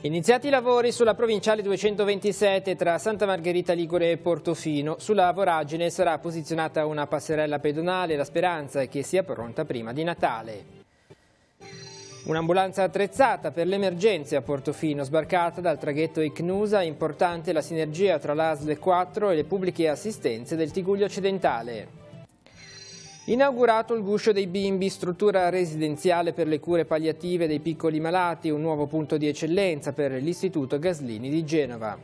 Iniziati i lavori sulla provinciale 227 tra Santa Margherita Ligure e Portofino. Sulla voragine sarà posizionata una passerella pedonale. La speranza è che sia pronta prima di Natale. Un'ambulanza attrezzata per le emergenze a Portofino, sbarcata dal traghetto Icnusa. Importante la sinergia tra l'ASL 4 e le pubbliche assistenze del Tigullio occidentale. Inaugurato il Guscio dei Bimbi, struttura residenziale per le cure palliative dei piccoli malati, un nuovo punto di eccellenza per l'Istituto Gaslini di Genova.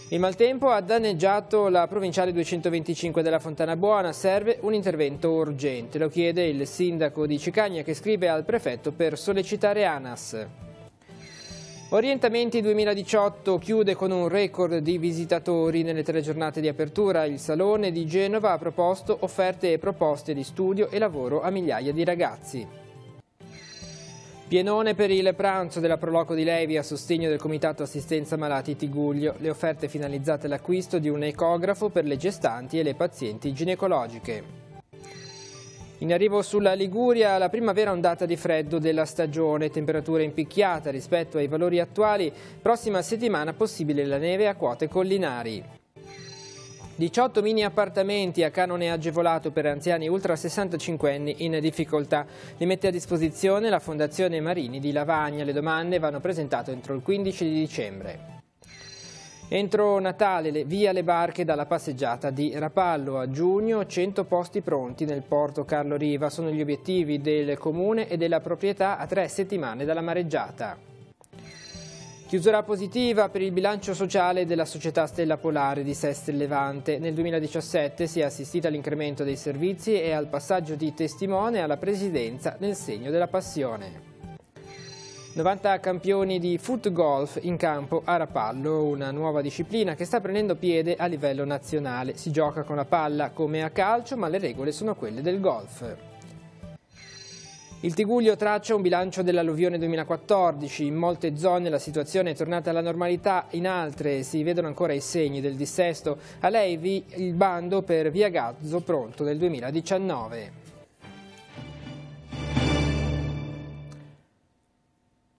Il maltempo ha danneggiato la provinciale 225 della Fontana Buona, serve un intervento urgente, lo chiede il sindaco di Cicagna che scrive al prefetto per sollecitare ANAS. Orientamenti 2018 chiude con un record di visitatori. Nelle 3 giornate di apertura il Salone di Genova ha proposto offerte e proposte di studio e lavoro a migliaia di ragazzi. Pienone per il pranzo della Proloco di Levi a sostegno del Comitato Assistenza Malati Tigullio. Le offerte finalizzate all'acquisto di un ecografo per le gestanti e le pazienti ginecologiche. In arrivo sulla Liguria la primavera ondata di freddo della stagione, temperatura impicchiata rispetto ai valori attuali, prossima settimana possibile la neve a quote collinari. 18 mini appartamenti a canone agevolato per anziani ultra 65 anni in difficoltà. Li mette a disposizione la Fondazione Marini di Lavagna. Le domande vanno presentate entro il 15 di dicembre. Entro Natale via le barche dalla passeggiata di Rapallo. A giugno 100 posti pronti nel porto Carlo Riva. Sono gli obiettivi del comune e della proprietà a 3 settimane dalla mareggiata. Chiusura positiva per il bilancio sociale della società Stella Polare di Seste Levante. Nel 2017 si è assistito all'incremento dei servizi e al passaggio di testimone alla presidenza nel segno della passione. 90 campioni di foot golf in campo a Rapallo, una nuova disciplina che sta prendendo piede a livello nazionale. Si gioca con la palla come a calcio, ma le regole sono quelle del golf. Il Tigullio traccia un bilancio dell'alluvione 2014. In molte zone la situazione è tornata alla normalità, in altre si vedono ancora i segni del dissesto. A Levi il bando per Via Gazzo pronto nel 2019.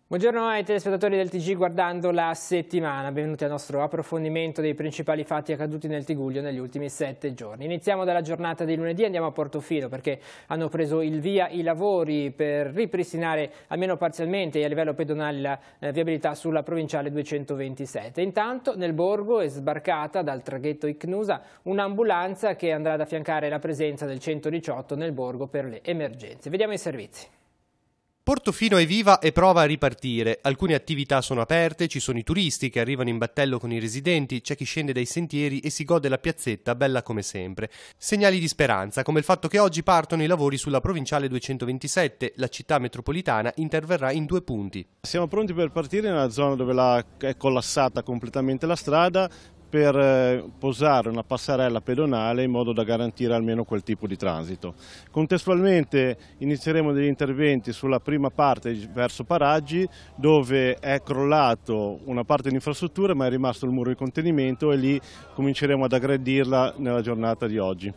Buongiorno ai telespettatori del TG guardando la settimana, benvenuti al nostro approfondimento dei principali fatti accaduti nel Tigullio negli ultimi 7 giorni. Iniziamo dalla giornata di lunedì, andiamo a Portofino perché hanno preso il via i lavori per ripristinare almeno parzialmente e a livello pedonale la viabilità sulla provinciale 227. Intanto nel borgo è sbarcata dal traghetto Icnusa un'ambulanza che andrà ad affiancare la presenza del 118 nel borgo per le emergenze. Vediamo i servizi. Portofino è viva e prova a ripartire. Alcune attività sono aperte, ci sono i turisti che arrivano in battello con i residenti, c'è chi scende dai sentieri e si gode la piazzetta bella come sempre. Segnali di speranza, come il fatto che oggi partono i lavori sulla provinciale 227. La città metropolitana interverrà in 2 punti. Siamo pronti per partire nella zona dove è collassata completamente la strada, per posare una passerella pedonale in modo da garantire almeno quel tipo di transito. Contestualmente inizieremo degli interventi sulla prima parte verso Paraggi, dove è crollato una parte di infrastrutture ma è rimasto il muro di contenimento e lì cominceremo ad aggredirla nella giornata di oggi.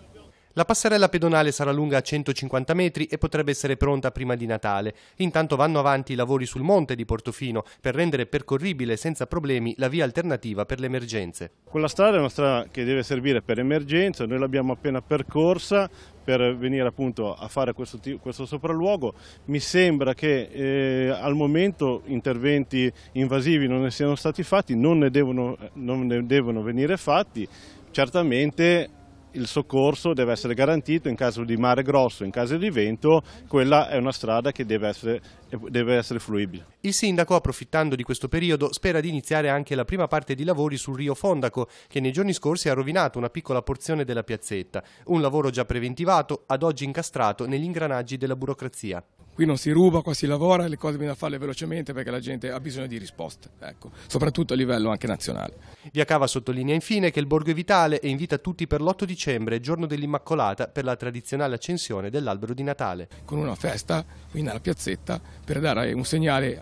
La passerella pedonale sarà lunga 150 metri e potrebbe essere pronta prima di Natale. Intanto vanno avanti i lavori sul monte di Portofino per rendere percorribile senza problemi la via alternativa per le emergenze. Quella strada è una strada che deve servire per emergenza, noi l'abbiamo appena percorsa per venire appunto a fare questo sopralluogo. Mi sembra che al momento interventi invasivi non ne siano stati fatti, non ne devono venire fatti. Certamente il soccorso deve essere garantito in caso di mare grosso, in caso di vento, quella è una strada che deve essere fruibile. Il sindaco, approfittando di questo periodo, spera di iniziare anche la prima parte di lavori sul Rio Fondaco, che nei giorni scorsi ha rovinato una piccola porzione della piazzetta. Un lavoro già preventivato, ad oggi incastrato negli ingranaggi della burocrazia. Qui non si ruba, qua si lavora, le cose bisogna farle velocemente perché la gente ha bisogno di risposte, ecco, soprattutto a livello anche nazionale. Via Cava sottolinea infine che il borgo è vitale e invita tutti per l'8 dicembre, giorno dell'Immacolata, per la tradizionale accensione dell'albero di Natale. Con una festa qui nella piazzetta per dare un segnale,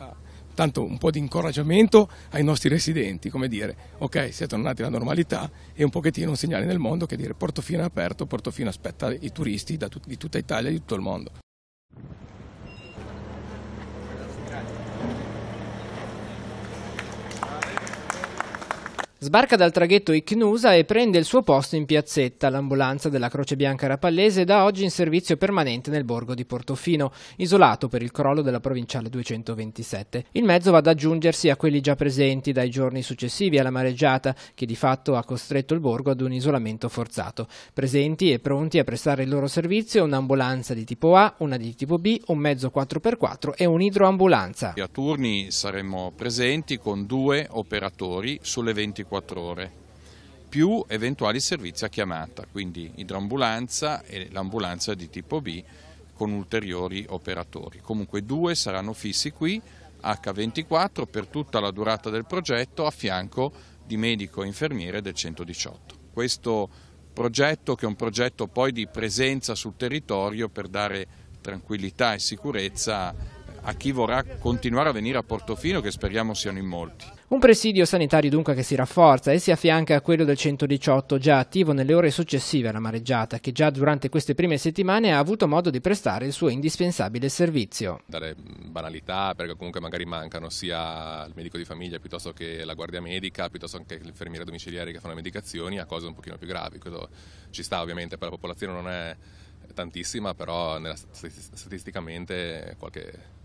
tanto un po' di incoraggiamento ai nostri residenti, come dire, ok, siete tornati alla normalità, e un pochettino un segnale nel mondo che dire Portofino è aperto, Portofino aspetta i turisti di tutta Italia e di tutto il mondo. Sbarca dal traghetto Icnusa e prende il suo posto in piazzetta. L'ambulanza della Croce Bianca Rapallese è da oggi in servizio permanente nel borgo di Portofino, isolato per il crollo della provinciale 227. Il mezzo va ad aggiungersi a quelli già presenti dai giorni successivi alla mareggiata, che di fatto ha costretto il borgo ad un isolamento forzato. Presenti e pronti a prestare il loro servizio un'ambulanza di tipo A, una di tipo B, un mezzo 4x4 e un'idroambulanza. A turni saremo presenti con 2 operatori sulle 24 ore, più eventuali servizi a chiamata, quindi idroambulanza e l'ambulanza di tipo B con ulteriori operatori. Comunque 2 saranno fissi qui, H24, per tutta la durata del progetto, a fianco di medico e infermiere del 118. Questo progetto, che è un progetto poi di presenza sul territorio per dare tranquillità e sicurezza a chi vorrà continuare a venire a Portofino, che speriamo siano in molti. Un presidio sanitario dunque che si rafforza e si affianca a quello del 118, già attivo nelle ore successive alla mareggiata, che già durante queste prime settimane ha avuto modo di prestare il suo indispensabile servizio. Dalle banalità, perché comunque magari mancano sia il medico di famiglia piuttosto che la guardia medica, piuttosto che l'infermiera domiciliare che fanno le medicazioni, a cose un pochino più gravi. Quello ci sta, ovviamente per la popolazione non è tantissima, però statisticamente qualche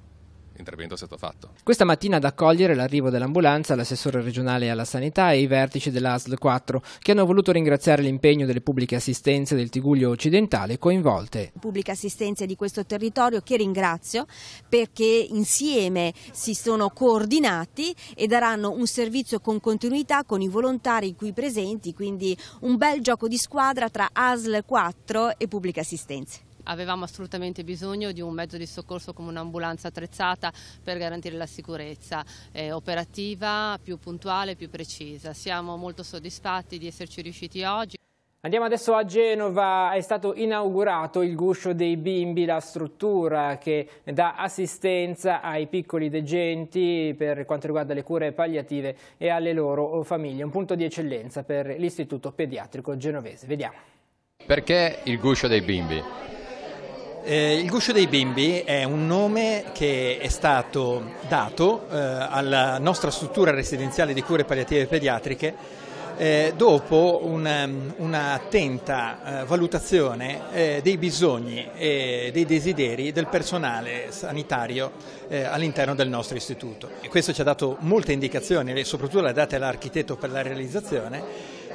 intervento è stato fatto. Questa mattina ad accogliere l'arrivo dell'ambulanza l'assessore regionale alla sanità e i vertici dell'ASL 4, che hanno voluto ringraziare l'impegno delle pubbliche assistenze del Tigullio occidentale coinvolte. Pubbliche assistenze di questo territorio che ringrazio, perché insieme si sono coordinati e daranno un servizio con continuità con i volontari qui presenti, quindi un bel gioco di squadra tra ASL 4 e pubbliche assistenze. Avevamo assolutamente bisogno di un mezzo di soccorso come un'ambulanza attrezzata per garantire la sicurezza operativa, più puntuale, più precisa. Siamo molto soddisfatti di esserci riusciti oggi. Andiamo adesso a Genova. È stato inaugurato il Guscio dei Bimbi, la struttura che dà assistenza ai piccoli degenti per quanto riguarda le cure palliative e alle loro famiglie. Un punto di eccellenza per l'Istituto Pediatrico Genovese. Vediamo. Perché il Guscio dei Bimbi? Il Guscio dei Bimbi è un nome che è stato dato alla nostra struttura residenziale di cure palliative pediatriche dopo un'attenta valutazione dei bisogni e dei desideri del personale sanitario all'interno del nostro istituto. E questo ci ha dato molte indicazioni, soprattutto le date all'architetto per la realizzazione,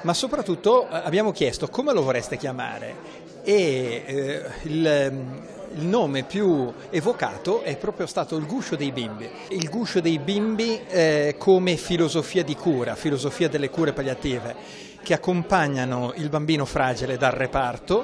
ma soprattutto abbiamo chiesto come lo vorreste chiamare. E il nome più evocato è proprio stato il Guscio dei Bimbi. Il Guscio dei Bimbi come filosofia di cura, filosofia delle cure palliative, che accompagnano il bambino fragile dal reparto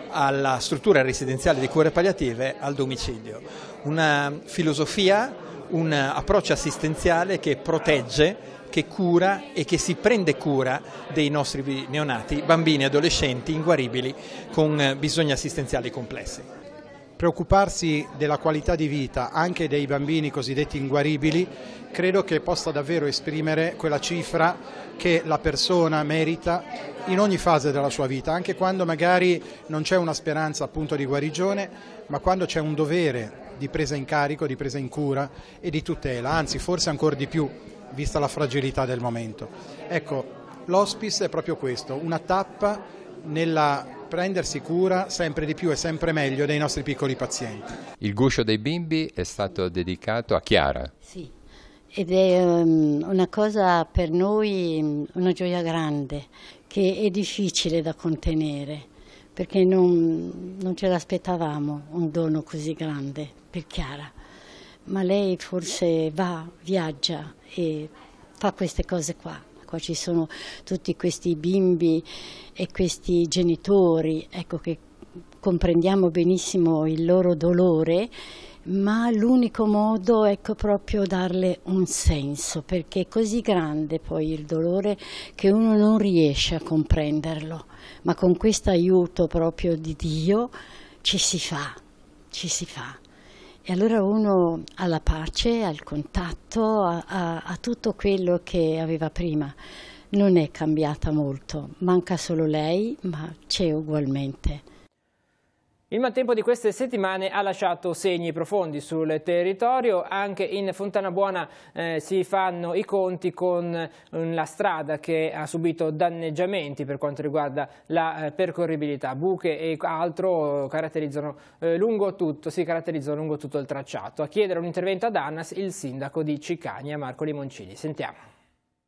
alla struttura residenziale di cure palliative al domicilio. Una filosofia, un approccio assistenziale che protegge, che cura e che si prende cura dei nostri neonati, bambini e adolescenti inguaribili con bisogni assistenziali complessi. Preoccuparsi della qualità di vita anche dei bambini cosiddetti inguaribili credo che possa davvero esprimere quella cifra che la persona merita in ogni fase della sua vita, anche quando magari non c'è una speranza appunto di guarigione, ma quando c'è un dovere di presa in carico, di presa in cura e di tutela, anzi forse ancora di più, vista la fragilità del momento. Ecco, l'hospice è proprio questo, una tappa nella prendersi cura sempre di più e sempre meglio dei nostri piccoli pazienti. Il Guscio dei Bimbi è stato dedicato a Chiara. Sì, ed è una cosa per noi, una gioia grande, che è difficile da contenere, perché non ce l'aspettavamo un dono così grande per Chiara. Ma lei forse viaggia e fa queste cose qua. Qua ci sono tutti questi bimbi e questi genitori, ecco, che comprendiamo benissimo il loro dolore, ma l'unico modo è proprio darle un senso, perché è così grande poi il dolore che uno non riesce a comprenderlo, ma con questo aiuto proprio di Dio ci si fa. E allora uno ha la pace, ha il contatto, ha tutto quello che aveva prima. Non è cambiata molto, manca solo lei, ma c'è ugualmente. Il maltempo di queste settimane ha lasciato segni profondi sul territorio. Anche in Fontanabuona si fanno i conti con la strada che ha subito danneggiamenti per quanto riguarda la percorribilità. Buche e altro si caratterizzano lungo tutto il tracciato. A chiedere un intervento ad ANAS il sindaco di Cicania, Marco Limoncini. Sentiamo.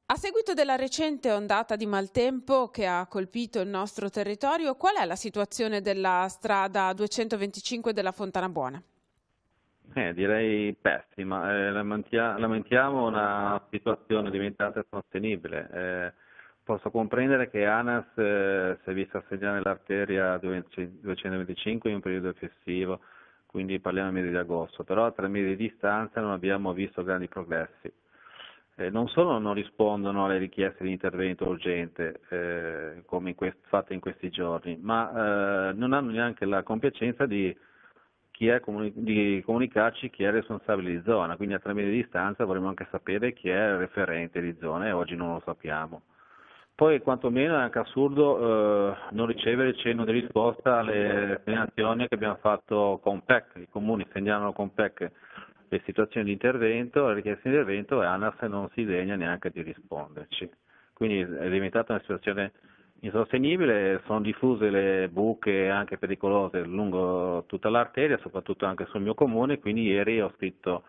A seguito della recente ondata di maltempo che ha colpito il nostro territorio, qual è la situazione della strada 225 della Fontanabuona? Direi pessima. Lamentiamo una situazione diventata insostenibile. Posso comprendere che ANAS si è vista segnare l'arteria 225 in un periodo festivo, quindi parliamo del mese di agosto, però a 3 mesi di distanza non abbiamo visto grandi progressi. Non solo non rispondono alle richieste di intervento urgente come fatte in questi giorni, ma non hanno neanche la compiacenza di comunicarci chi è responsabile di zona, quindi a 3 mesi di distanza vorremmo anche sapere chi è il referente di zona e oggi non lo sappiamo. Poi quantomeno è anche assurdo non ricevere cenno di risposta alle segnalazioni che abbiamo fatto con PEC. I comuni segnalano con PEC le situazioni di intervento, le richieste di intervento e ANAS non si degna neanche di risponderci. Quindi è diventata una situazione insostenibile, sono diffuse le buche anche pericolose lungo tutta l'arteria, soprattutto anche sul mio comune, quindi ieri ho scritto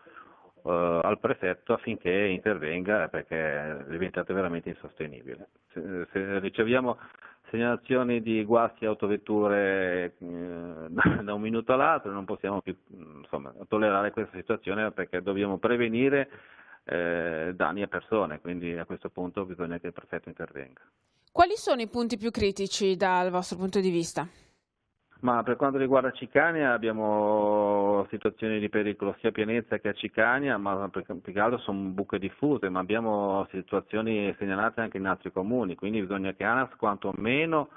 al prefetto affinché intervenga perché è diventata veramente insostenibile. Se riceviamo segnalazioni di guasti autovetture da un minuto all'altro non possiamo più tollerare questa situazione perché dobbiamo prevenire danni a persone, quindi a questo punto bisogna che il prefetto intervenga. Quali sono i punti più critici dal vostro punto di vista? Ma per quanto riguarda Cicania abbiamo situazioni di pericolo sia a Pienezza che a Cicania, ma più che altro sono buche diffuse, ma abbiamo situazioni segnalate anche in altri comuni, quindi bisogna che ANAS quantomeno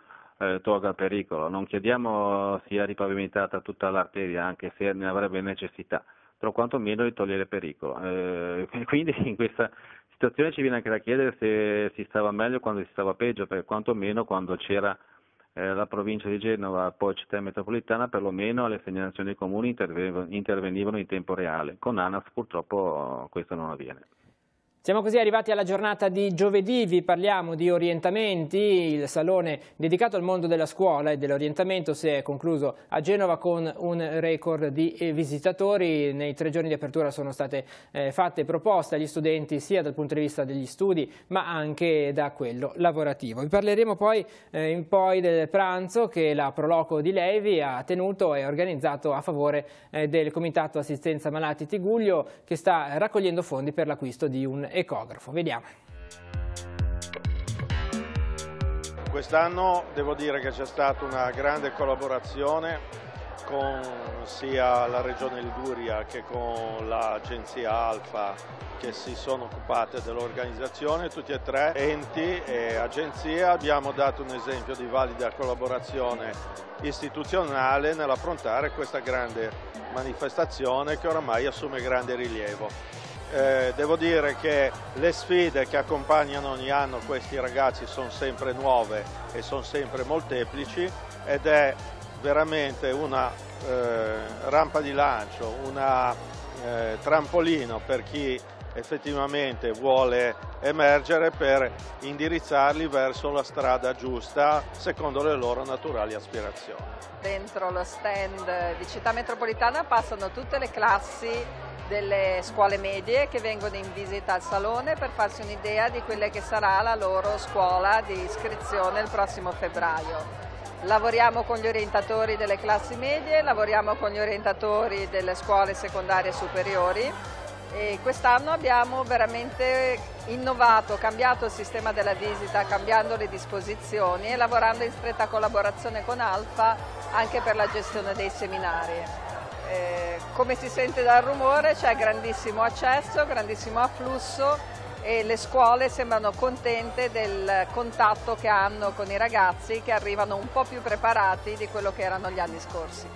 tolga il pericolo. Non chiediamo sia ripavimentata tutta l'arteria, anche se ne avrebbe necessità, però quantomeno di togliere il pericolo. Quindi in questa situazione ci viene anche da chiedere se si stava meglio quando si stava peggio, perché quantomeno quando c'era la provincia di Genova, poi città metropolitana, perlomeno le segnalazioni dei comuni intervenivano in tempo reale. Con ANAS purtroppo questo non avviene. Siamo così arrivati alla giornata di giovedì, vi parliamo di orientamenti, il salone dedicato al mondo della scuola e dell'orientamento si è concluso a Genova con un record di visitatori. Nei 3 giorni di apertura sono state fatte proposte agli studenti sia dal punto di vista degli studi ma anche da quello lavorativo. Vi parleremo poi del pranzo che la Proloco di Levi ha tenuto e organizzato a favore del Comitato Assistenza Malati Tigullio che sta raccogliendo fondi per l'acquisto di un ecografo. Vediamo. Quest'anno devo dire che c'è stata una grande collaborazione con sia la Regione Liguria che con l'Agenzia Alfa che si sono occupate dell'organizzazione. Tutti e 3 enti e agenzie abbiamo dato un esempio di valida collaborazione istituzionale nell'affrontare questa grande manifestazione che oramai assume grande rilievo. Devo dire che le sfide che accompagnano ogni anno questi ragazzi sono sempre nuove e sono sempre molteplici ed è veramente una rampa di lancio, una trampolino per chi effettivamente vuole emergere per indirizzarli verso la strada giusta secondo le loro naturali aspirazioni. Dentro lo stand di Città Metropolitana passano tutte le classi delle scuole medie che vengono in visita al salone per farsi un'idea di quella che sarà la loro scuola di iscrizione il prossimo febbraio. Lavoriamo con gli orientatori delle classi medie, lavoriamo con gli orientatori delle scuole secondarie superiori e quest'anno abbiamo veramente innovato, cambiato il sistema della visita, cambiando le disposizioni e lavorando in stretta collaborazione con Alfa anche per la gestione dei seminari. Come si sente dal rumore c'è grandissimo accesso, grandissimo afflusso e le scuole sembrano contente del contatto che hanno con i ragazzi che arrivano un po' più preparati di quello che erano gli anni scorsi.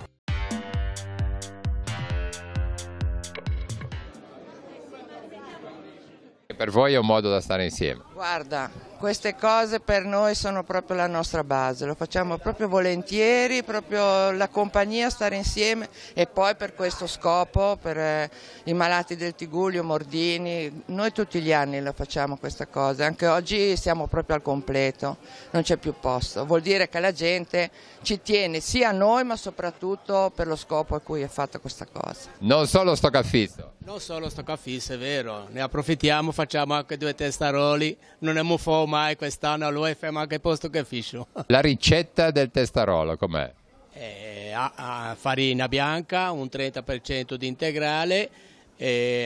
Per voi è un modo da stare insieme? Guarda, queste cose per noi sono proprio la nostra base, lo facciamo proprio volentieri, proprio la compagnia, stare insieme, e poi per questo scopo, per i malati del Tigullio, Mordini, noi tutti gli anni lo facciamo questa cosa, anche oggi siamo proprio al completo, non c'è più posto, vuol dire che la gente ci tiene sia a noi ma soprattutto per lo scopo a cui è fatta questa cosa. Non solo stoccafisso. Non solo stoccafisso, è vero, ne approfittiamo, facciamo anche 2 testaroli, non ne muovo mai quest'anno, allora facciamo anche posto che fiscio. La ricetta del testarolo com'è? Farina bianca, un 30% di integrale,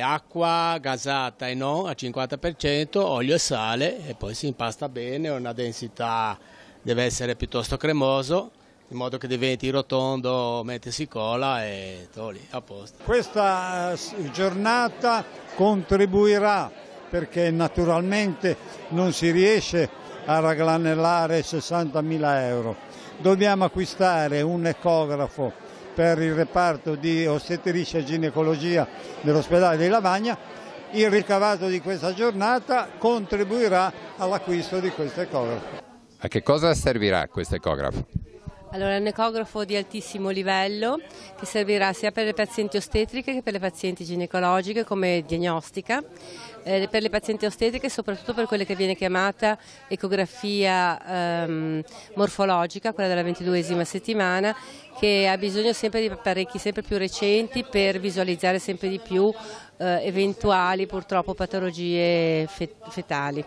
acqua gasata e non a 50%, olio e sale, e poi si impasta bene, una densità deve essere piuttosto cremoso, in modo che diventi rotondo mentre si cola, e togli a posto. Questa giornata contribuirà, perché naturalmente non si riesce a raggranellare 60.000 euro. Dobbiamo acquistare un ecografo per il reparto di ostetricia e ginecologia dell'ospedale di Lavagna. Il ricavato di questa giornata contribuirà all'acquisto di questo ecografo. A che cosa servirà questo ecografo? Allora, è un ecografo di altissimo livello che servirà sia per le pazienti ostetriche che per le pazienti ginecologiche come diagnostica. Per le pazienti ostetriche, soprattutto per quelle che viene chiamata ecografia morfologica, quella della 22esima settimana, che ha bisogno sempre di apparecchi sempre più recenti per visualizzare sempre di più eventuali purtroppo patologie fetali,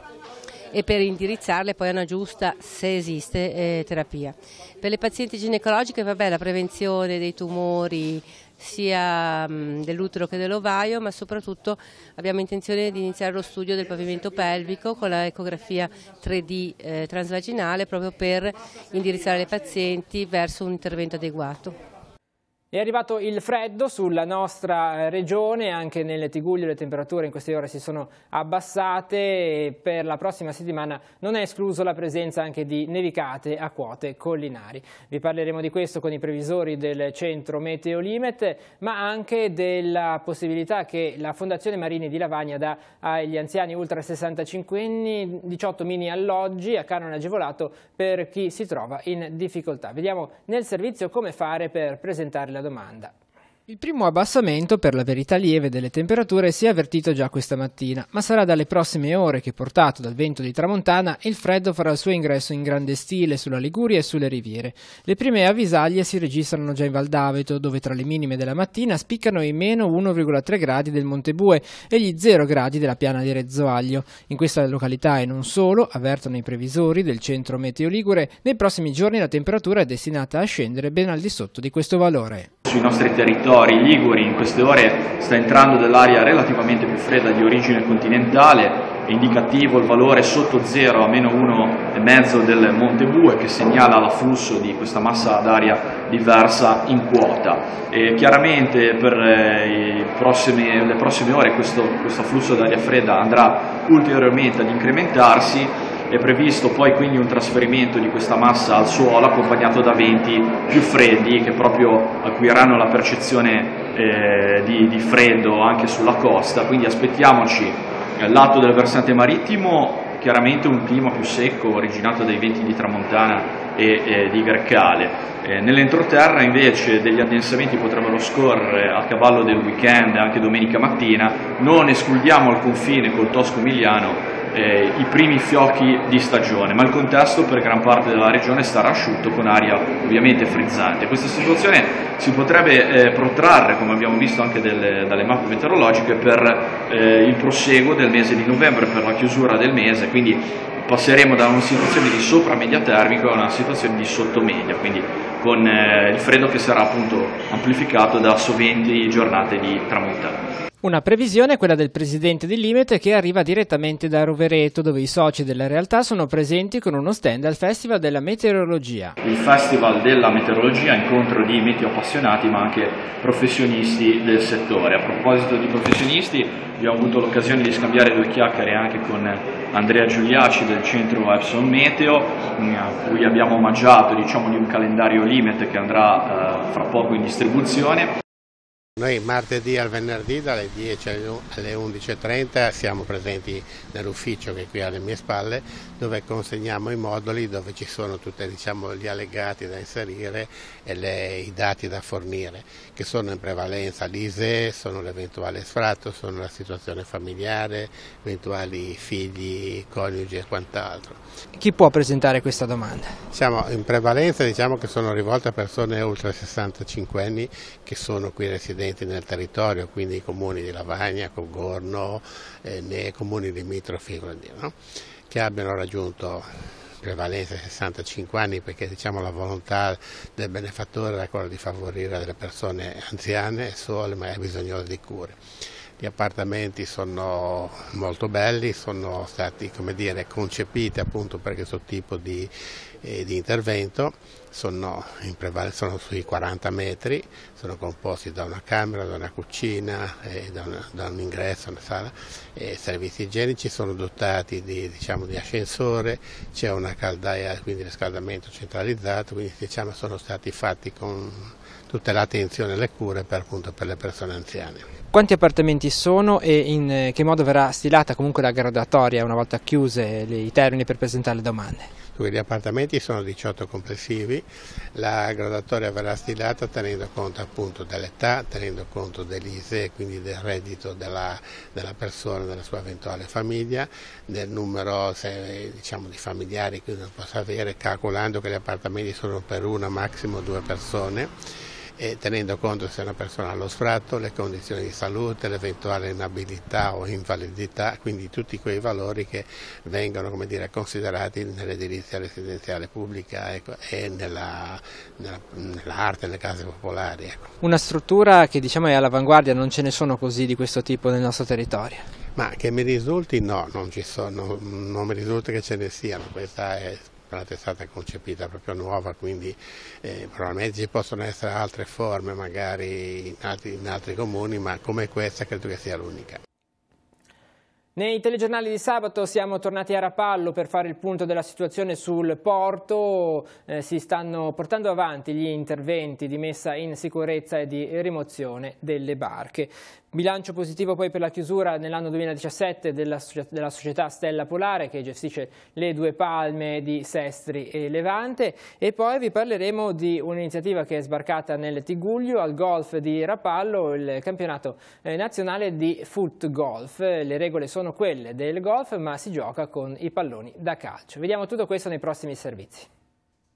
e per indirizzarle poi a una giusta, se esiste, terapia. Per le pazienti ginecologiche, la prevenzione dei tumori sia dell'utero che dell'ovaio, ma soprattutto abbiamo intenzione di iniziare lo studio del pavimento pelvico con la ecografia 3D transvaginale, proprio per indirizzare le pazienti verso un intervento adeguato. È arrivato il freddo sulla nostra regione, anche nel Tigullio le temperature in queste ore si sono abbassate e per la prossima settimana non è escluso la presenza anche di nevicate a quote collinari. Vi parleremo di questo con i previsori del centro Meteo Limet, ma anche della possibilità che la Fondazione Marini di Lavagna dà agli anziani ultra 65enni 18 mini alloggi a canone agevolato per chi si trova in difficoltà. Vediamo nel servizio come fare per presentare la domanda. Il primo abbassamento, per la verità lieve, delle temperature si è avvertito già questa mattina, ma sarà dalle prossime ore che, portato dal vento di tramontana, il freddo farà il suo ingresso in grande stile sulla Liguria e sulle riviere. Le prime avvisaglie si registrano già in Val d'Aveto, dove tra le minime della mattina spiccano i meno 1,3 gradi del Montebue e gli 0 gradi della piana di Rezzoaglio. In questa località e non solo, avvertono i previsori del centro Meteo Ligure, nei prossimi giorni la temperatura è destinata a scendere ben al di sotto di questo valore. Sui nostri territori liguri in queste ore sta entrando dell'aria relativamente più fredda di origine continentale, è indicativo il valore sotto zero a meno 1,5 del Montebue, che segnala l'afflusso di questa massa d'aria diversa in quota. E chiaramente per le prossime ore questo afflusso d'aria fredda andrà ulteriormente ad incrementarsi. È previsto poi quindi un trasferimento di questa massa al suolo accompagnato da venti più freddi che proprio acuiranno la percezione di freddo anche sulla costa, quindi aspettiamoci lato del versante marittimo chiaramente un clima più secco originato dai venti di tramontana e di Grecale. Nell'entroterra invece degli addensamenti potrebbero scorrere a cavallo del weekend anche domenica mattina, non escludiamo al confine col Tosco-Emiliano i primi fiocchi di stagione, ma il contesto per gran parte della regione starà asciutto con aria ovviamente frizzante. Questa situazione si potrebbe protrarre, come abbiamo visto anche dalle mappe meteorologiche, per il proseguo del mese di novembre, per la chiusura del mese, quindi passeremo da una situazione di sopramedia termica a una situazione di sottomedia, quindi con il freddo che sarà appunto amplificato da soventi giornate di tramontana. Una previsione è quella del presidente di Limet, che arriva direttamente da Rovereto, dove i soci della realtà sono presenti con uno stand al Festival della Meteorologia. Il Festival della Meteorologia, incontro di meteo appassionati ma anche professionisti del settore. A proposito di professionisti, abbiamo avuto l'occasione di scambiare 2 chiacchiere anche con Andrea Giuliaci del centro Epson Meteo, a cui abbiamo omaggiato di un calendario Limet che andrà fra poco in distribuzione. Noi martedì al venerdì dalle 10 alle 11:30 siamo presenti nell'ufficio che è qui alle mie spalle, dove consegniamo i moduli dove ci sono tutti gli allegati da inserire e i dati da fornire, che sono in prevalenza l'ISEE, sono l'eventuale sfratto, sono la situazione familiare, eventuali figli, coniugi e quant'altro. Chi può presentare questa domanda? In prevalenza che sono rivolte a persone oltre 65 anni che sono qui residenti nel territorio, quindi i comuni di Lavagna, Cogorno, nei comuni limitrofi, no? Che abbiano raggiunto prevalenza 65 anni, perché la volontà del benefattore è quella di favorire delle persone anziane, sole, ma bisognose di cure. Gli appartamenti sono molto belli, sono stati concepiti appunto per questo tipo di intervento, sono sui 40 metri, sono composti da una camera, da una cucina, da un ingresso, una sala, e servizi igienici, sono dotati di ascensore, c'è una caldaia, quindi riscaldamento centralizzato, quindi sono stati fatti con tutta l'attenzione e le cure per le persone anziane. Quanti appartamenti sono e in che modo verrà stilata comunque la graduatoria una volta chiuse i termini per presentare le domande? Gli appartamenti sono 18 complessivi, la graduatoria verrà stilata tenendo conto appunto dell'età, tenendo conto dell'ISEE, quindi del reddito della persona, della sua eventuale famiglia, del numero di familiari che uno possa avere, calcolando che gli appartamenti sono per una, massimo 2 persone. E tenendo conto se una persona ha lo sfratto, le condizioni di salute, l'eventuale inabilità o invalidità, quindi tutti quei valori che vengono considerati nell'edilizia residenziale pubblica e nell'arte, nelle case popolari. Una struttura che è all'avanguardia, non ce ne sono così di questo tipo nel nostro territorio? Ma che mi risulti no, non ci sono, non mi risulta che ce ne siano, questa è stata concepita proprio nuova, quindi probabilmente ci possono essere altre forme magari in altri comuni, ma come questa credo che sia l'unica. Nei telegiornali di sabato siamo tornati a Rapallo per fare il punto della situazione sul porto. Si stanno portando avanti gli interventi di messa in sicurezza e di rimozione delle barche. Bilancio positivo poi per la chiusura nell'anno 2017 della società Stella Polare, che gestisce le 2 palme di Sestri e Levante, e poi vi parleremo di un'iniziativa che è sbarcata nel Tigullio al golf di Rapallo, il campionato nazionale di foot golf. Le regole sono quelle del golf, ma si gioca con i palloni da calcio. Vediamo tutto questo nei prossimi servizi.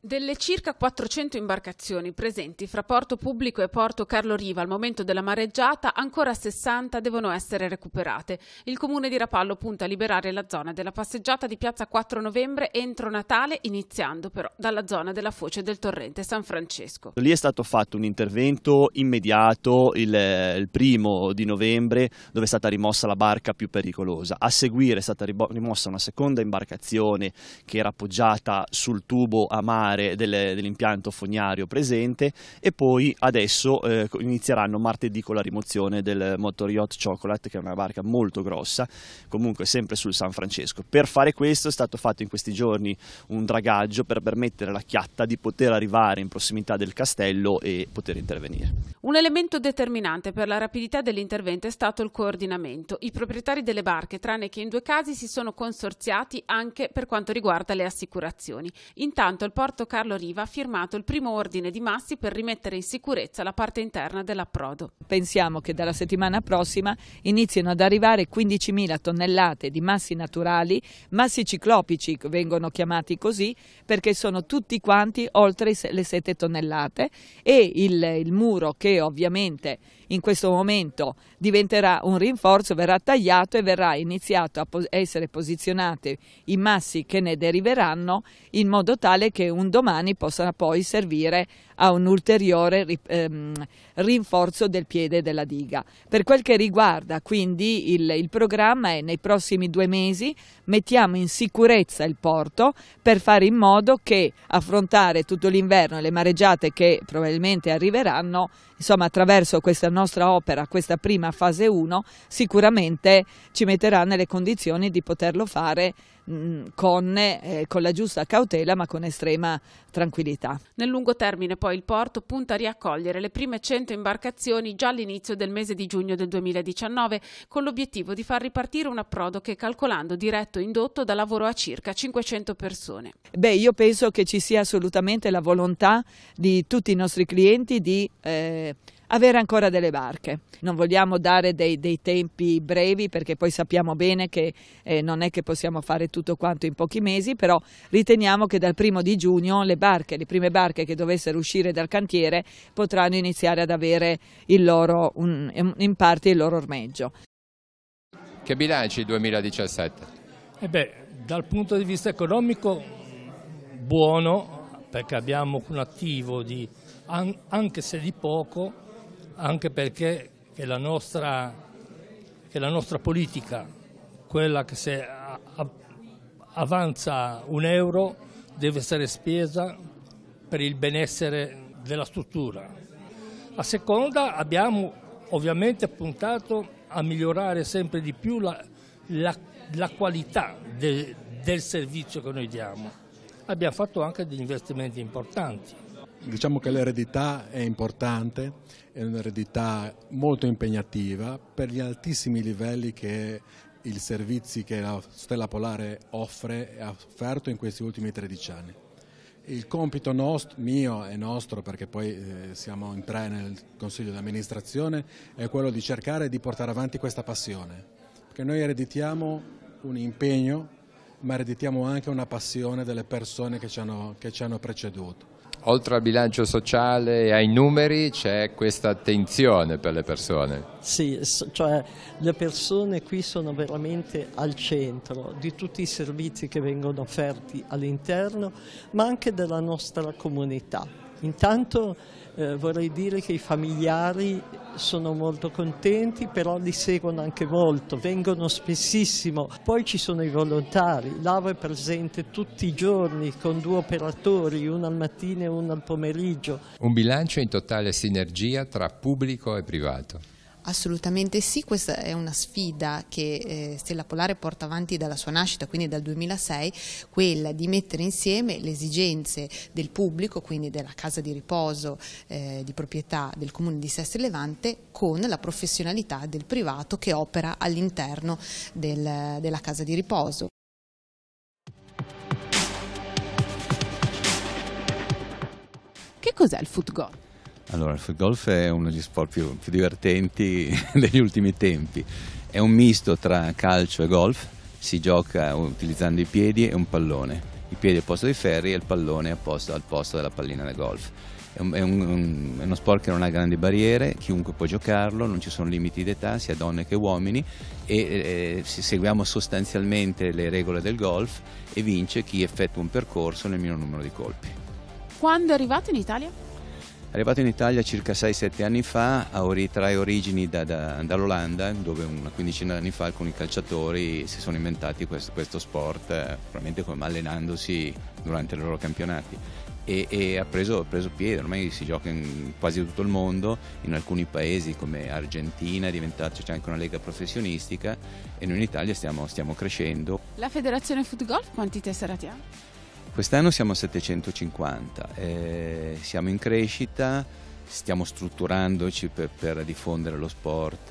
Delle circa 400 imbarcazioni presenti fra Porto Pubblico e Porto Carlo Riva al momento della mareggiata, ancora 60 devono essere recuperate. Il comune di Rapallo punta a liberare la zona della passeggiata di piazza 4 novembre entro Natale, iniziando però dalla zona della foce del torrente San Francesco. Lì è stato fatto un intervento immediato il 1° di novembre, dove è stata rimossa la barca più pericolosa. A seguire è stata rimossa una seconda imbarcazione che era appoggiata sul tubo a mare dell'impianto fognario presente, e poi adesso inizieranno martedì con la rimozione del motor yacht Chocolate, che è una barca molto grossa, comunque sempre sul San Francesco. Per fare questo è stato fatto in questi giorni un dragaggio per permettere alla chiatta di poter arrivare in prossimità del castello e poter intervenire. Un elemento determinante per la rapidità dell'intervento è stato il coordinamento. I proprietari delle barche, tranne che in 2 casi, si sono consorziati anche per quanto riguarda le assicurazioni. Intanto il Porto Carlo Riva ha firmato il primo ordine di massi per rimettere in sicurezza la parte interna dell'approdo. Pensiamo che dalla settimana prossima inizino ad arrivare 15.000 tonnellate di massi naturali, massi ciclopici vengono chiamati così perché sono tutti quanti oltre le 7 tonnellate, e il muro, che ovviamente in questo momento diventerà un rinforzo, verrà tagliato e verrà iniziato a essere posizionati i massi che ne deriveranno, in modo tale che un domani possano poi servire a un ulteriore rinforzo del piede della diga. Per quel che riguarda quindi il programma è: nei prossimi 2 mesi mettiamo in sicurezza il porto per fare in modo che affrontare tutto l'inverno e le mareggiate che probabilmente arriveranno, insomma, attraverso questa nostra opera, questa prima fase 1, sicuramente ci metterà nelle condizioni di poterlo fare con la giusta cautela ma con estrema tranquillità. Nel lungo termine poi il porto punta a riaccogliere le prime 100 imbarcazioni già all'inizio del mese di giugno del 2019 con l'obiettivo di far ripartire un approdo che, calcolando diretto e indotto, dà lavoro a circa 500 persone. Io penso che ci sia assolutamente la volontà di tutti i nostri clienti di avere ancora delle barche. Non vogliamo dare dei tempi brevi perché poi sappiamo bene che non è che possiamo fare tutto quanto in pochi mesi, però riteniamo che dal 1° di giugno le prime barche che dovessero uscire dal cantiere potranno iniziare ad avere in parte il loro ormeggio. Che bilanci 2017? Dal punto di vista economico buono, perché abbiamo un attivo anche se di poco, anche perché che la nostra politica, quella che se avanza €1 deve essere spesa per il benessere della struttura. A seconda abbiamo ovviamente puntato a migliorare sempre di più la qualità del servizio che noi diamo. Abbiamo fatto anche degli investimenti importanti. Diciamo che l'eredità è importante, è un'eredità molto impegnativa per gli altissimi livelli che i servizi che la Stella Polare offre e ha offerto in questi ultimi 13 anni. Il compito mio e nostro, perché poi siamo in 3 nel Consiglio di amministrazione, è quello di cercare di portare avanti questa passione, perché noi ereditiamo un impegno, ma ereditiamo anche una passione delle persone che ci hanno preceduto. Oltre al bilancio sociale e ai numeri c'è questa attenzione per le persone. Sì, cioè le persone qui sono veramente al centro di tutti i servizi che vengono offerti all'interno, ma anche della nostra comunità. Intanto vorrei dire che i familiari sono molto contenti, però li seguono anche molto, vengono spessissimo. Poi ci sono i volontari, l'AVO è presente tutti i giorni con 2 operatori, uno al mattino e uno al pomeriggio. Un bilancio in totale sinergia tra pubblico e privato. Assolutamente sì, questa è una sfida che Stella Polare porta avanti dalla sua nascita, quindi dal 2006, quella di mettere insieme le esigenze del pubblico, quindi della casa di riposo di proprietà del Comune di Sestri Levante, con la professionalità del privato che opera all'interno della casa di riposo. Che cos'è il footgolf? Allora, il footgolf è uno degli sport più divertenti degli ultimi tempi. È un misto tra calcio e golf, si gioca utilizzando i piedi e un pallone. I piedi al posto dei ferri e il pallone al posto della pallina da golf. È uno sport che non ha grandi barriere, chiunque può giocarlo, non ci sono limiti d'età, sia donne che uomini, e seguiamo sostanzialmente le regole del golf e vince chi effettua un percorso nel minor numero di colpi. Quando è arrivato in Italia? È arrivato in Italia circa 6-7 anni fa, trae origini dall'Olanda, dove una quindicina di anni fa alcuni calciatori si sono inventati questo sport, probabilmente allenandosi durante i loro campionati. E ha preso piede, ormai si gioca in quasi tutto il mondo, in alcuni paesi come Argentina c'è anche una lega professionistica, e noi in Italia stiamo crescendo. La Federazione Footgolf quanti tesserati ha? Quest'anno siamo a 750, siamo in crescita, stiamo strutturandoci per diffondere lo sport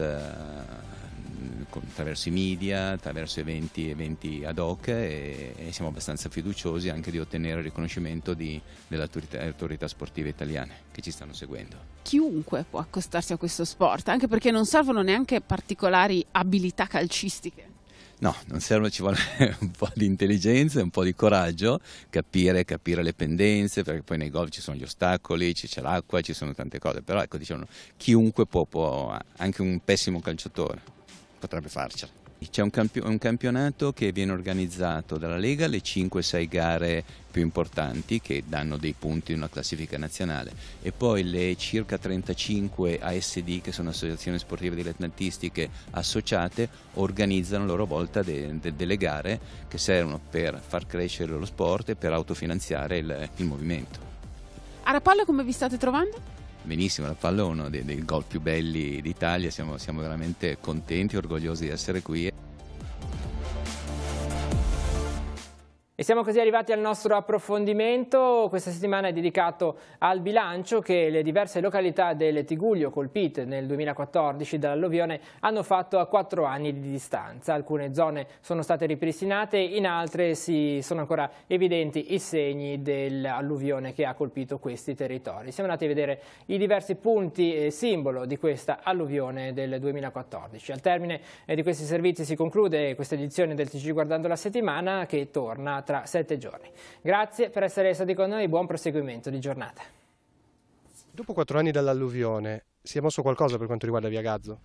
attraverso i media, attraverso eventi ad hoc, e siamo abbastanza fiduciosi anche di ottenere il riconoscimento delle autorità sportive italiane che ci stanno seguendo. Chiunque può accostarsi a questo sport, anche perché non servono neanche particolari abilità calcistiche. No, non serve, ci vuole un po' di intelligenza e un po' di coraggio, capire le pendenze, perché poi nei golf ci sono gli ostacoli, c'è l'acqua, ci sono tante cose, però ecco, diciamo, chiunque può, anche un pessimo calciatore potrebbe farcela. C'è un campionato che viene organizzato dalla Lega, le 5-6 gare più importanti che danno dei punti in una classifica nazionale, e poi le circa 35 ASD, che sono associazioni sportive dilettantistiche associate, organizzano a loro volta delle gare che servono per far crescere lo sport e per autofinanziare il movimento. A Rapallo come vi state trovando? Benissimo, Rapallo è uno dei golf più belli d'Italia, siamo veramente contenti e orgogliosi di essere qui. E siamo così arrivati al nostro approfondimento. Questa settimana è dedicato al bilancio che le diverse località del Tigullio colpite nel 2014 dall'alluvione hanno fatto a 4 anni di distanza. Alcune zone sono state ripristinate, in altre sono ancora evidenti i segni dell'alluvione che ha colpito questi territori. Siamo andati a vedere i diversi punti simbolo di questa alluvione del 2014. Al termine di questi servizi si conclude questa edizione del TG Guardando la Settimana, che torna tra 7 giorni. Grazie per essere stati con noi, buon proseguimento di giornata. Dopo 4 anni dall'alluvione si è mosso qualcosa per quanto riguarda Via Gazzo?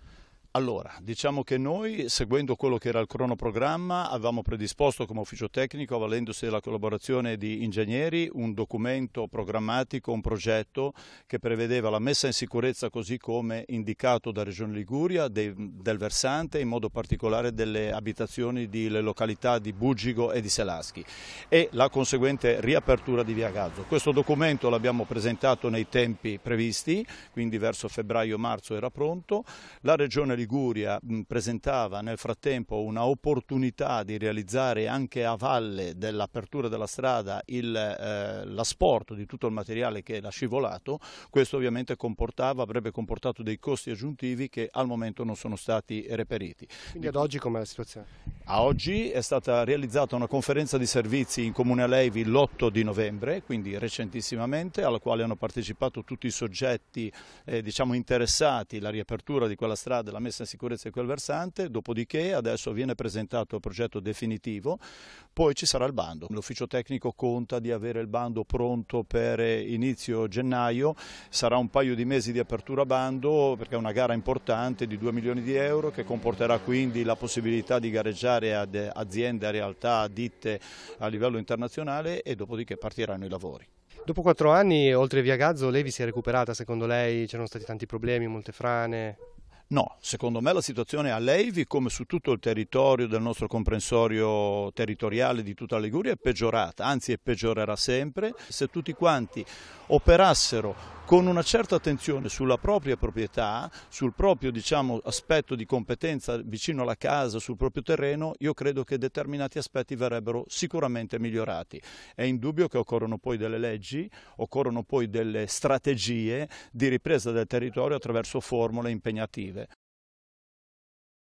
Allora, diciamo che noi, seguendo quello che era il cronoprogramma, avevamo predisposto come ufficio tecnico, avvalendosi della collaborazione di ingegneri, un documento programmatico, un progetto che prevedeva la messa in sicurezza, così come indicato da Regione Liguria, del versante, in modo particolare delle abitazioni delle località di Bugigo e di Selaschi, e la conseguente riapertura di Via Gazzo. Questo documento l'abbiamo presentato nei tempi previsti, quindi verso febbraio-marzo era pronto. La Regione Liguria presentava nel frattempo una opportunità di realizzare anche a valle dell'apertura della strada l'asporto di tutto il materiale che era scivolato. Questo ovviamente avrebbe comportato dei costi aggiuntivi che al momento non sono stati reperiti. Quindi ad oggi com'è la situazione? A oggi è stata realizzata una conferenza di servizi in Comune Aleivi l'8 di novembre, quindi recentissimamente, alla quale hanno partecipato tutti i soggetti interessati alla riapertura di quella strada, la messa in sicurezza di quel versante. Dopodiché adesso viene presentato il progetto definitivo, poi ci sarà il bando. L'ufficio tecnico conta di avere il bando pronto per inizio gennaio, sarà un paio di mesi di apertura bando perché è una gara importante di 2 milioni di euro che comporterà quindi la possibilità di gareggiare ad aziende, realtà, ditte a livello internazionale, e dopodiché partiranno i lavori. Dopo 4 anni, oltre Via Gazzo, Levi si è recuperata secondo lei? C'erano stati tanti problemi, molte frane? No, secondo me la situazione a Leivi, come su tutto il territorio del nostro comprensorio territoriale di tutta la Liguria, è peggiorata, anzi peggiorerà sempre. Se tutti quanti operassero con una certa attenzione sulla propria proprietà, sul proprio aspetto di competenza vicino alla casa, sul proprio terreno, io credo che determinati aspetti verrebbero sicuramente migliorati. È indubbio che occorrono poi delle leggi, occorrono poi delle strategie di ripresa del territorio attraverso formule impegnative.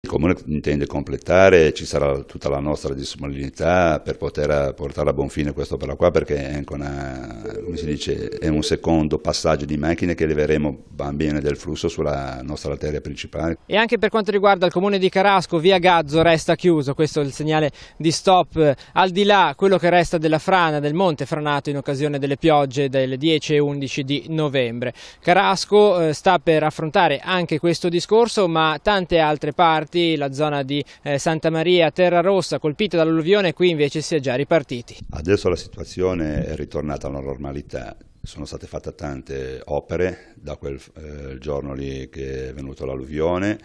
Il Comune intende completare, ci sarà tutta la nostra disponibilità per poter portare a buon fine questa opera qua, perché è anche è un secondo passaggio di macchine che leveremo man bene del flusso sulla nostra arteria principale. E anche per quanto riguarda il comune di Carasco, Via Gazzo resta chiuso, questo è il segnale di stop, al di là quello che resta della frana del monte franato in occasione delle piogge del 10 e 11 di novembre. Carasco sta per affrontare anche questo discorso, ma tante altre parti, la zona di Santa Maria, Terra Rossa, colpita dall'alluvione, qui invece si è già ripartiti. Adesso la situazione è ritornata alla normalità, sono state fatte tante opere da quel giorno lì che è venuto l'alluvione,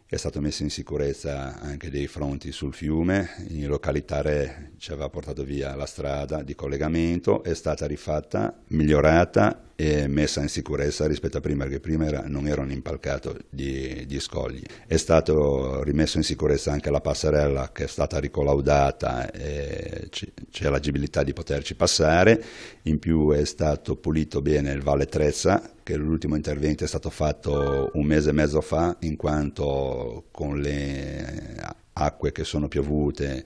è stato messo in sicurezza anche dei fronti sul fiume, in località Re ci aveva portato via la strada di collegamento, è stata rifatta, migliorata e messa in sicurezza rispetto a prima, perché prima non era un impalcato di scogli. È stato rimesso in sicurezza anche la passerella, che è stata ricolaudata e c'è l'agibilità di poterci passare, in più è stato pulito bene il Valle Trezza, che l'ultimo intervento è stato fatto 1 mese e mezzo fa, in quanto con le acque che sono piovute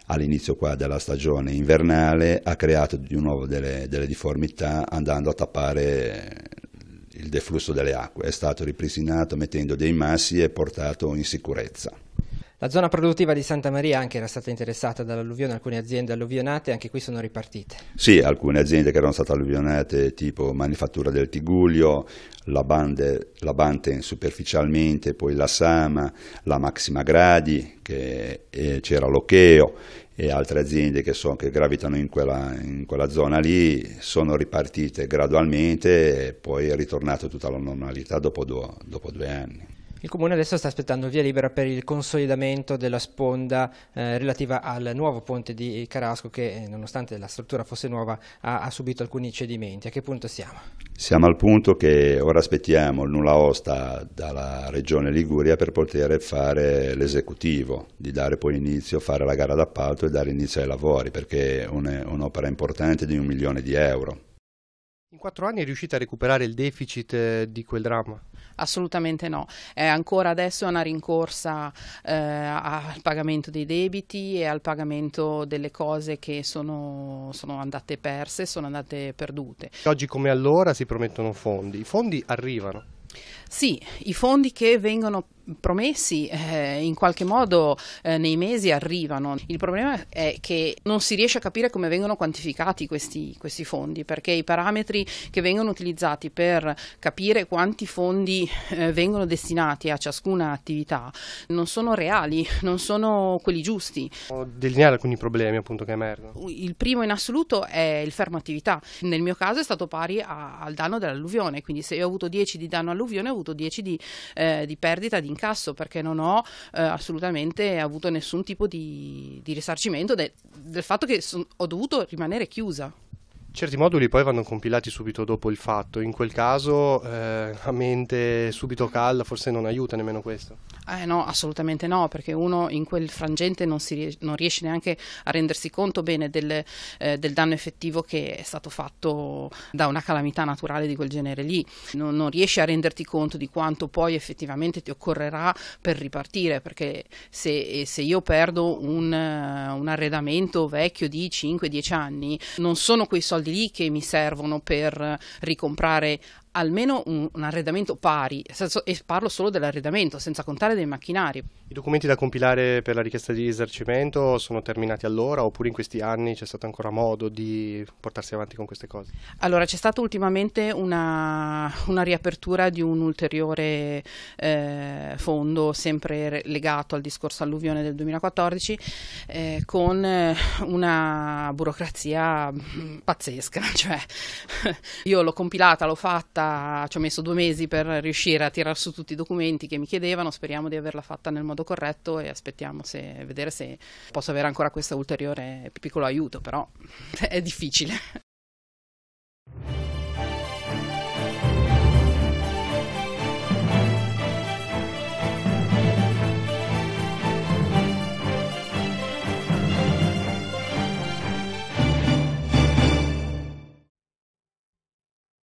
all'inizio qua della stagione invernale ha creato di nuovo delle difformità, andando a tappare il deflusso delle acque. È stato ripristinato mettendo dei massi e portato in sicurezza. La zona produttiva di Santa Maria anche era stata interessata dall'alluvione, alcune aziende alluvionate anche qui sono ripartite. Sì, alcune aziende che erano state alluvionate, tipo Manifattura del Tigullio, la Banten superficialmente, poi la Sama, la Maxima Gradi, che c'era l'Ocheo, e altre aziende che gravitano in quella zona lì, sono ripartite gradualmente e poi è ritornato tutta la normalità dopo 2 anni. Il Comune adesso sta aspettando il via libera per il consolidamento della sponda relativa al nuovo ponte di Carasco che, nonostante la struttura fosse nuova, ha subito alcuni cedimenti. A che punto siamo? Siamo al punto che ora aspettiamo il nulla osta dalla Regione Liguria per poter fare l'esecutivo, di dare poi inizio, fare la gara d'appalto e dare inizio ai lavori, perché è un'opera importante di 1 milione di euro. In 4 anni è riuscita a recuperare il deficit di quel dramma? Assolutamente no, è ancora adesso una rincorsa al pagamento dei debiti e al pagamento delle cose che sono andate perse, sono andate perdute. Oggi come allora si promettono fondi, i fondi arrivano? Sì, i fondi che vengono promessi in qualche modo nei mesi arrivano. Il problema è che non si riesce a capire come vengono quantificati questi fondi, perché i parametri che vengono utilizzati per capire quanti fondi vengono destinati a ciascuna attività non sono reali, non sono quelli giusti. Ho delineato alcuni problemi appunto che emergono. Il primo in assoluto è il fermo attività. Nel mio caso è stato pari al danno dell'alluvione, quindi se io ho avuto 10 di danno alluvione ho avuto 10 di perdita di incasso, perché non ho assolutamente avuto nessun tipo di risarcimento del fatto che ho dovuto rimanere chiusa. Certi moduli poi vanno compilati subito dopo il fatto, in quel caso a mente subito calda forse non aiuta nemmeno questo. No, assolutamente no, perché uno in quel frangente non riesce neanche a rendersi conto bene del danno effettivo che è stato fatto da una calamità naturale di quel genere lì, non riesci a renderti conto di quanto poi effettivamente ti occorrerà per ripartire, perché se io perdo un arredamento vecchio di 5-10 anni, non sono quei soldi lì che mi servono per ricomprare almeno un arredamento pari, e parlo solo dell'arredamento, senza contare dei macchinari. I documenti da compilare per la richiesta di risarcimento sono terminati allora, oppure in questi anni c'è stato ancora modo di portarsi avanti con queste cose? Allora, c'è stata ultimamente una riapertura di un ulteriore fondo, sempre legato al discorso alluvione del 2014, con una burocrazia pazzesca, cioè io l'ho compilata, l'ho fatta, ci ho messo 2 mesi per riuscire a tirare su tutti i documenti che mi chiedevano, speriamo di averla fatta nel modo corretto e aspettiamo vedere se posso avere ancora questo ulteriore piccolo aiuto, però è difficile.